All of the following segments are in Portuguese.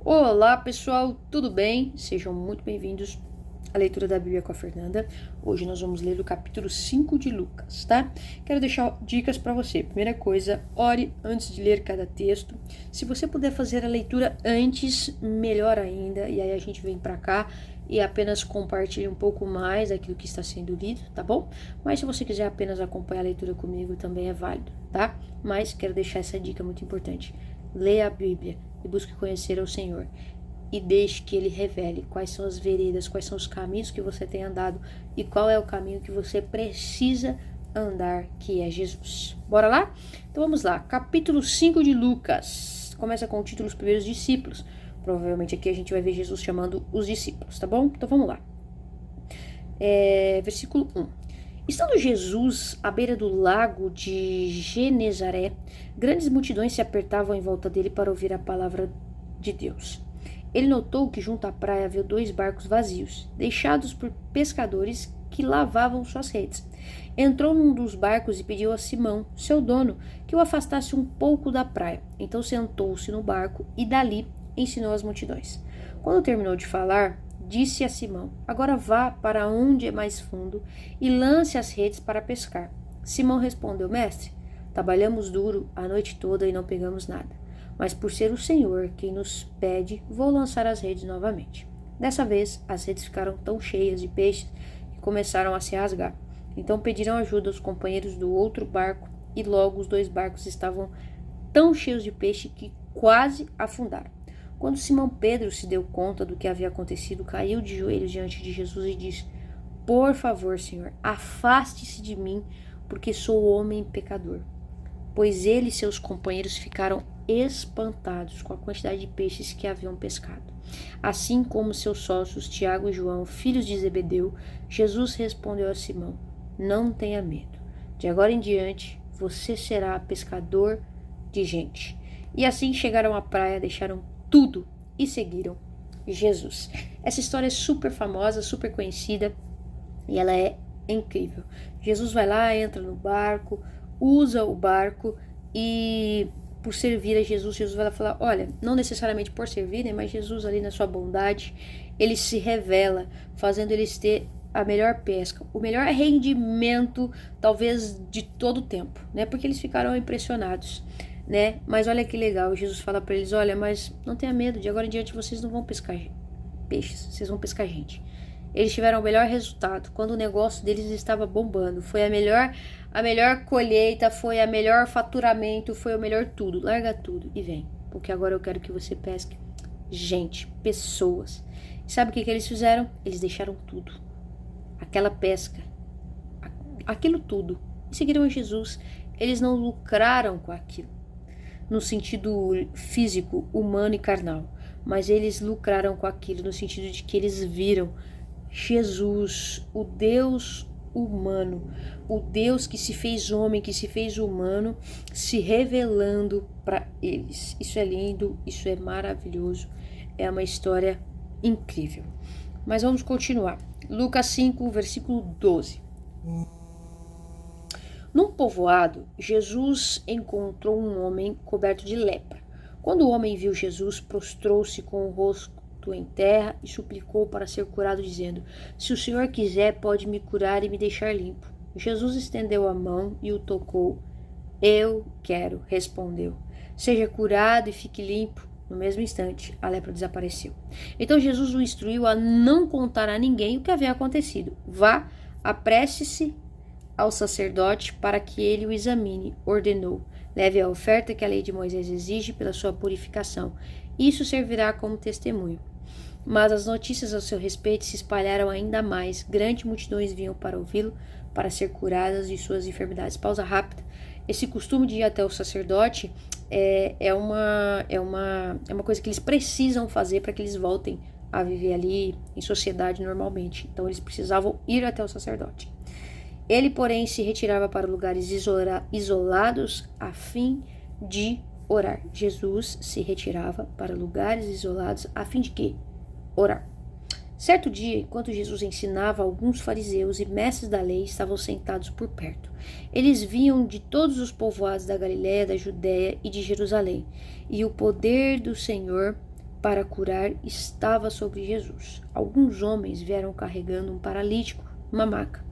Olá pessoal, tudo bem? Sejam muito bem-vindos à leitura da Bíblia com a Fernanda. Hoje nós vamos ler o capítulo 5 de Lucas, tá? Quero deixar dicas para você. Primeira coisa, ore antes de ler cada texto. Se você puder fazer a leitura antes, melhor ainda. E aí a gente vem para cá e apenas compartilha um pouco mais daquilo que está sendo lido, tá bom? Mas se você quiser apenas acompanhar a leitura comigo, também é válido, tá? Mas quero deixar essa dica muito importante. Leia a Bíblia e busque conhecer ao Senhor. E deixe que Ele revele quais são as veredas, quais são os caminhos que você tem andado e qual é o caminho que você precisa andar, que é Jesus. Bora lá? Então vamos lá. Capítulo 5 de Lucas. Começa com o título Os Primeiros Discípulos. Provavelmente aqui a gente vai ver Jesus chamando os discípulos, tá bom? Então vamos lá. Versículo 1. Estando Jesus à beira do lago de Genezaré, grandes multidões se apertavam em volta dele para ouvir a palavra de Deus. Ele notou que junto à praia havia 2 barcos vazios, deixados por pescadores que lavavam suas redes. Entrou num dos barcos e pediu a Simão, seu dono, que o afastasse um pouco da praia. Então sentou-se no barco e dali ensinou as multidões. Quando terminou de falar, disse a Simão: agora vá para onde é mais fundo e lance as redes para pescar. Simão respondeu: mestre, trabalhamos duro a noite toda e não pegamos nada. Mas por ser o Senhor quem nos pede, vou lançar as redes novamente. Dessa vez, as redes ficaram tão cheias de peixes que começaram a se rasgar. Então pediram ajuda aos companheiros do outro barco e logo os 2 barcos estavam tão cheios de peixe que quase afundaram. Quando Simão Pedro se deu conta do que havia acontecido, caiu de joelhos diante de Jesus e disse: por favor, Senhor, afaste-se de mim, porque sou homem pecador. Pois ele e seus companheiros ficaram espantados com a quantidade de peixes que haviam pescado. Assim como seus sócios Tiago e João, filhos de Zebedeu, Jesus respondeu a Simão: não tenha medo. De agora em diante, você será pescador de gente. E assim chegaram à praia, deixaram tudo e seguiram Jesus. Essa história é super famosa, super conhecida e ela é incrível. Jesus vai lá, entra no barco, usa o barco e por servir a Jesus, Jesus vai lá falar, olha, não necessariamente por servir, né, mas Jesus ali na sua bondade, ele se revela, fazendo eles ter a melhor pesca, o melhor rendimento, talvez, de todo o tempo, né, porque eles ficaram impressionados, né, mas olha que legal, Jesus fala para eles, olha, mas não tenha medo, de agora em diante vocês não vão pescar peixes, vocês vão pescar gente. Eles tiveram o melhor resultado quando o negócio deles estava bombando. Foi a melhor colheita, foi a melhor faturamento, foi o melhor tudo. Larga tudo e vem, porque agora eu quero que você pesque gente, pessoas. E sabe o que eles fizeram? Eles deixaram tudo. Aquela pesca, aquilo tudo. E seguiram a Jesus. Eles não lucraram com aquilo, no sentido físico, humano e carnal. Mas eles lucraram com aquilo no sentido de que eles viram Jesus, o Deus humano, o Deus que se fez homem, que se fez humano, se revelando para eles. Isso é lindo, isso é maravilhoso, é uma história incrível. Mas vamos continuar. Lucas 5, versículo 12. Num povoado, Jesus encontrou um homem coberto de lepra. Quando o homem viu Jesus, prostrou-se com o rosto em terra e suplicou para ser curado, dizendo: se o Senhor quiser, pode me curar e me deixar limpo. Jesus estendeu a mão e o tocou. Eu quero, respondeu. Seja curado e fique limpo. No mesmo instante, a lepra desapareceu. Então Jesus o instruiu a não contar a ninguém o que havia acontecido. Vá, apresse-se ao sacerdote para que ele o examine, ordenou. Leve a oferta que a lei de Moisés exige pela sua purificação. Isso servirá como testemunho. Mas as notícias ao seu respeito se espalharam ainda mais. Grandes multidões vinham para ouvi-lo, para ser curadas de suas enfermidades. Pausa rápida. Esse costume de ir até o sacerdote é uma coisa que eles precisam fazer para que eles voltem a viver ali em sociedade normalmente. Então eles precisavam ir até o sacerdote. Ele, porém, se retirava para lugares isolados a fim de orar. Jesus se retirava para lugares isolados a fim de quê? Orar. Certo dia, enquanto Jesus ensinava, alguns fariseus e mestres da lei estavam sentados por perto. Eles vinham de todos os povoados da Galiléia, da Judéia e de Jerusalém, e o poder do Senhor para curar estava sobre Jesus. Alguns homens vieram carregando um paralítico, uma maca.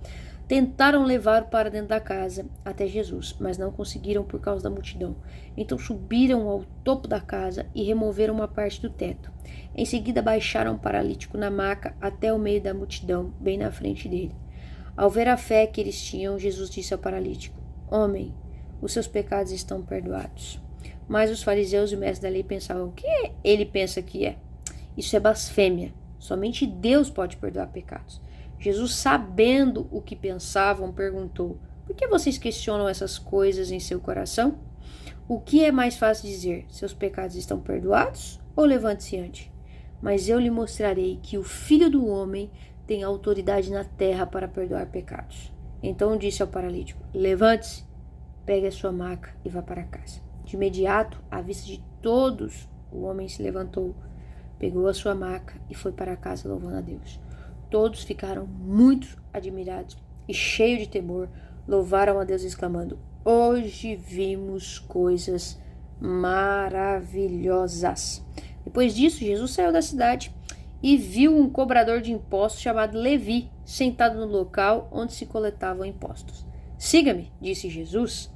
Tentaram levar para dentro da casa até Jesus, mas não conseguiram por causa da multidão. Então subiram ao topo da casa e removeram uma parte do teto. Em seguida baixaram o paralítico na maca até o meio da multidão, bem na frente dele. Ao ver a fé que eles tinham, Jesus disse ao paralítico: Homem, os seus pecados estão perdoados. Mas os fariseus e o mestre da lei pensavam: o que ele pensa que é? Isso é blasfêmia. Somente Deus pode perdoar pecados. Jesus, sabendo o que pensavam, perguntou: por que vocês questionam essas coisas em seu coração? O que é mais fácil dizer? Seus pecados estão perdoados? Ou levante-se e ande? Mas eu lhe mostrarei que o Filho do Homem tem autoridade na terra para perdoar pecados. Então disse ao paralítico: levante-se, pegue a sua maca e vá para casa. De imediato, à vista de todos, o homem se levantou, pegou a sua maca e foi para casa louvando a Deus. Todos ficaram muito admirados e, cheios de temor, louvaram a Deus exclamando: hoje vimos coisas maravilhosas. Depois disso, Jesus saiu da cidade e viu um cobrador de impostos chamado Levi sentado no local onde se coletavam impostos. Siga-me, disse Jesus.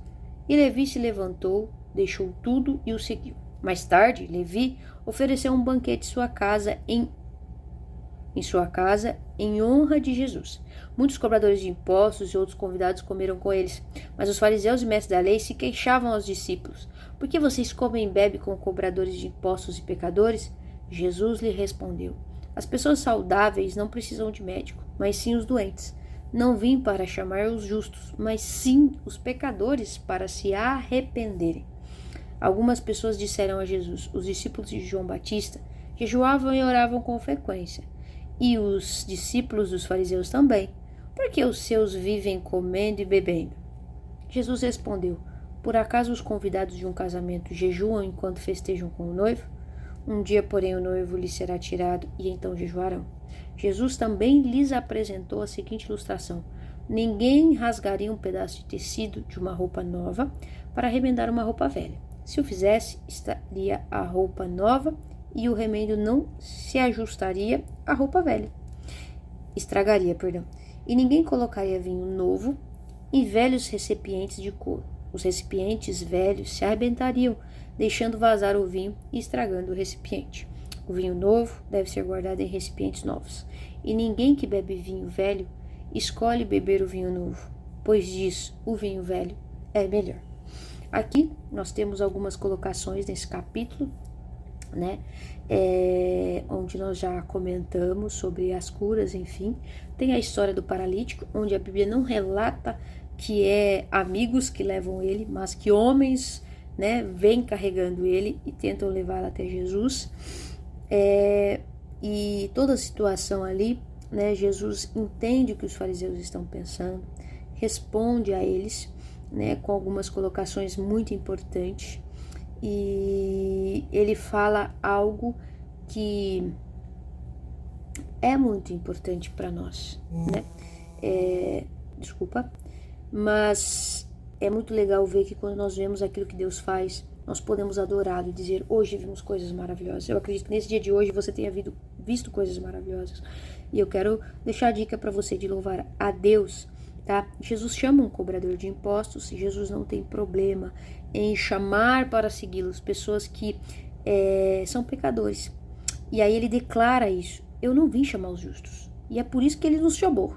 E Levi se levantou, deixou tudo e o seguiu. Mais tarde, Levi ofereceu um banquete em sua casa em honra de Jesus. Muitos cobradores de impostos e outros convidados comeram com eles, mas os fariseus e mestres da lei se queixavam aos discípulos: por que vocês comem e bebem com cobradores de impostos e pecadores? Jesus lhe respondeu: as pessoas saudáveis não precisam de médico, mas sim os doentes. Não vim para chamar os justos, mas sim os pecadores para se arrependerem. Algumas pessoas disseram a Jesus: os discípulos de João Batista jejuavam e oravam com frequência, e os discípulos dos fariseus também. Por que os seus vivem comendo e bebendo? Jesus respondeu: por acaso os convidados de um casamento jejuam enquanto festejam com o noivo? Um dia, porém, o noivo lhes será tirado, e então jejuarão. Jesus também lhes apresentou a seguinte ilustração: ninguém rasgaria um pedaço de tecido de uma roupa nova para remendar uma roupa velha. Se o fizesse, estaria a roupa nova e o remendo não se ajustaria à roupa velha. Estragaria. E ninguém colocaria vinho novo em velhos recipientes de couro. Os recipientes velhos se arrebentariam, deixando vazar o vinho e estragando o recipiente. O vinho novo deve ser guardado em recipientes novos. E ninguém que bebe vinho velho escolhe beber o vinho novo, pois diz: o vinho velho é melhor. Aqui nós temos algumas colocações nesse capítulo, onde nós já comentamos sobre as curas, enfim. Tem a história do paralítico, onde a Bíblia não relata que é amigos que levam ele, mas que homens, vêm carregando ele e tentam levá-lo até Jesus. E toda a situação ali, Jesus entende o que os fariseus estão pensando, responde a eles, com algumas colocações muito importantes, e ele fala algo que é muito importante para nós, mas é muito legal ver que quando nós vemos aquilo que Deus faz, nós podemos adorá-lo e dizer: hoje vimos coisas maravilhosas. Eu acredito que nesse dia de hoje você tenha visto coisas maravilhosas, e eu quero deixar a dica para você de louvar a Deus. Jesus chama um cobrador de impostos, e Jesus não tem problema em chamar para segui-los pessoas que são pecadores. E aí ele declara isso: eu não vim chamar os justos. E é por isso que ele nos chamou.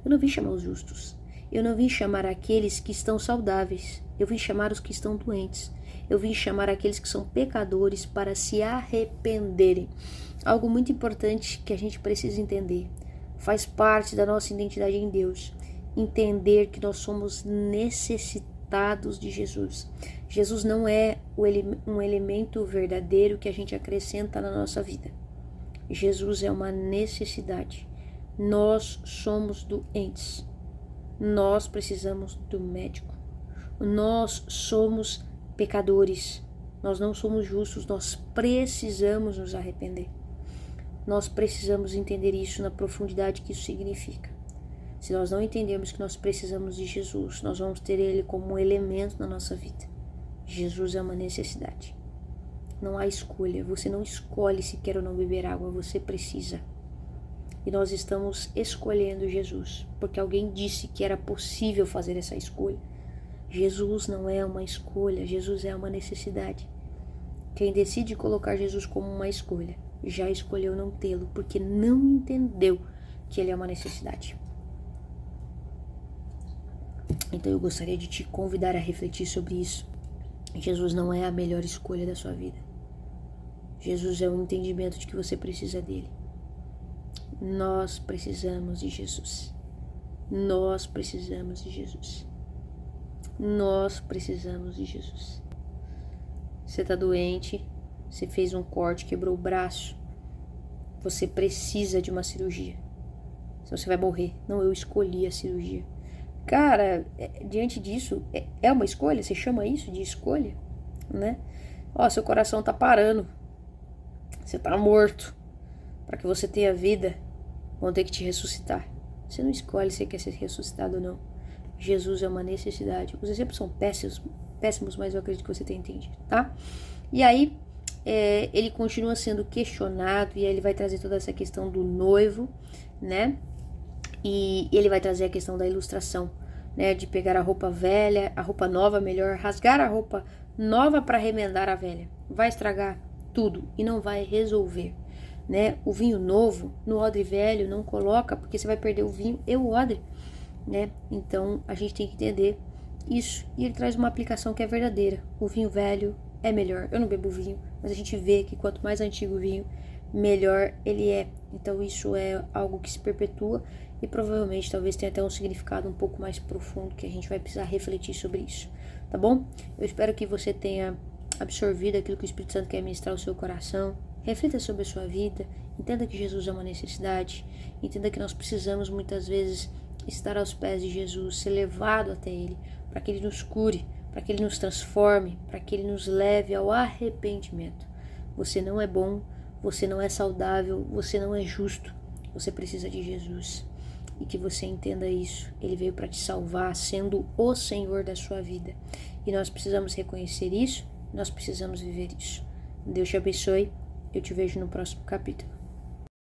Eu não vim chamar os justos. Eu não vim chamar aqueles que estão saudáveis. Eu vim chamar os que estão doentes. Eu vim chamar aqueles que são pecadores para se arrependerem. Algo muito importante que a gente precisa entender. Faz parte da nossa identidade em Deus. Entender que nós somos necessitados de Jesus. Jesus não é um elemento verdadeiro que a gente acrescenta na nossa vida. Jesus é uma necessidade. Nós somos doentes. Nós precisamos do médico. Nós somos pecadores. Nós não somos justos. Nós precisamos nos arrepender. Nós precisamos entender isso na profundidade que isso significa. Se nós não entendermos que nós precisamos de Jesus, nós vamos ter Ele como um elemento na nossa vida. Jesus é uma necessidade. Não há escolha. Você não escolhe se quer ou não beber água. Você precisa. E nós estamos escolhendo Jesus, porque alguém disse que era possível fazer essa escolha. Jesus não é uma escolha, Jesus é uma necessidade. Quem decide colocar Jesus como uma escolha, já escolheu não tê-lo, porque não entendeu que ele é uma necessidade. Então eu gostaria de te convidar a refletir sobre isso. Jesus não é a melhor escolha da sua vida. Jesus é o entendimento de que você precisa dele. Nós precisamos de Jesus. Nós precisamos de Jesus. Nós precisamos de Jesus. Você está doente, você fez um corte, quebrou o braço. Você precisa de uma cirurgia. Senão você vai morrer. Não, eu escolhi a cirurgia. Cara, diante disso, é uma escolha? Você chama isso de escolha? Né? Ó, seu coração tá parando. Você tá morto. Para que você tenha vida, vão ter que te ressuscitar. Você não escolhe se quer ser ressuscitado ou não. Jesus é uma necessidade. Os exemplos são péssimos, mas eu acredito que você tenha entendido, tá? E aí, ele continua sendo questionado, e aí ele vai trazer toda essa questão do noivo, né? E ele vai trazer a questão da ilustração, né? De pegar a roupa velha, a roupa nova, melhor, rasgar a roupa nova para remendar a velha. Vai estragar tudo e não vai resolver, né? O vinho novo no odre velho não coloca, porque você vai perder o vinho e o odre, né? Então a gente tem que entender isso. E ele traz uma aplicação que é verdadeira. O vinho velho é melhor. Eu não bebo vinho, mas a gente vê que quanto mais antigo o vinho, melhor ele é. Então isso é algo que se perpetua e provavelmente talvez tenha até um significado um pouco mais profundo que a gente vai precisar refletir sobre isso, tá bom? Eu espero que você tenha absorvido aquilo que o Espírito Santo quer ministrar ao seu coração. Reflita sobre a sua vida, entenda que Jesus é uma necessidade, entenda que nós precisamos muitas vezes estar aos pés de Jesus, ser levado até Ele, para que Ele nos cure, para que Ele nos transforme, para que Ele nos leve ao arrependimento. Você não é bom, você não é saudável, você não é justo, você precisa de Jesus. E que você entenda isso. Ele veio para te salvar, sendo o Senhor da sua vida. E nós precisamos reconhecer isso, nós precisamos viver isso. Deus te abençoe, eu te vejo no próximo capítulo.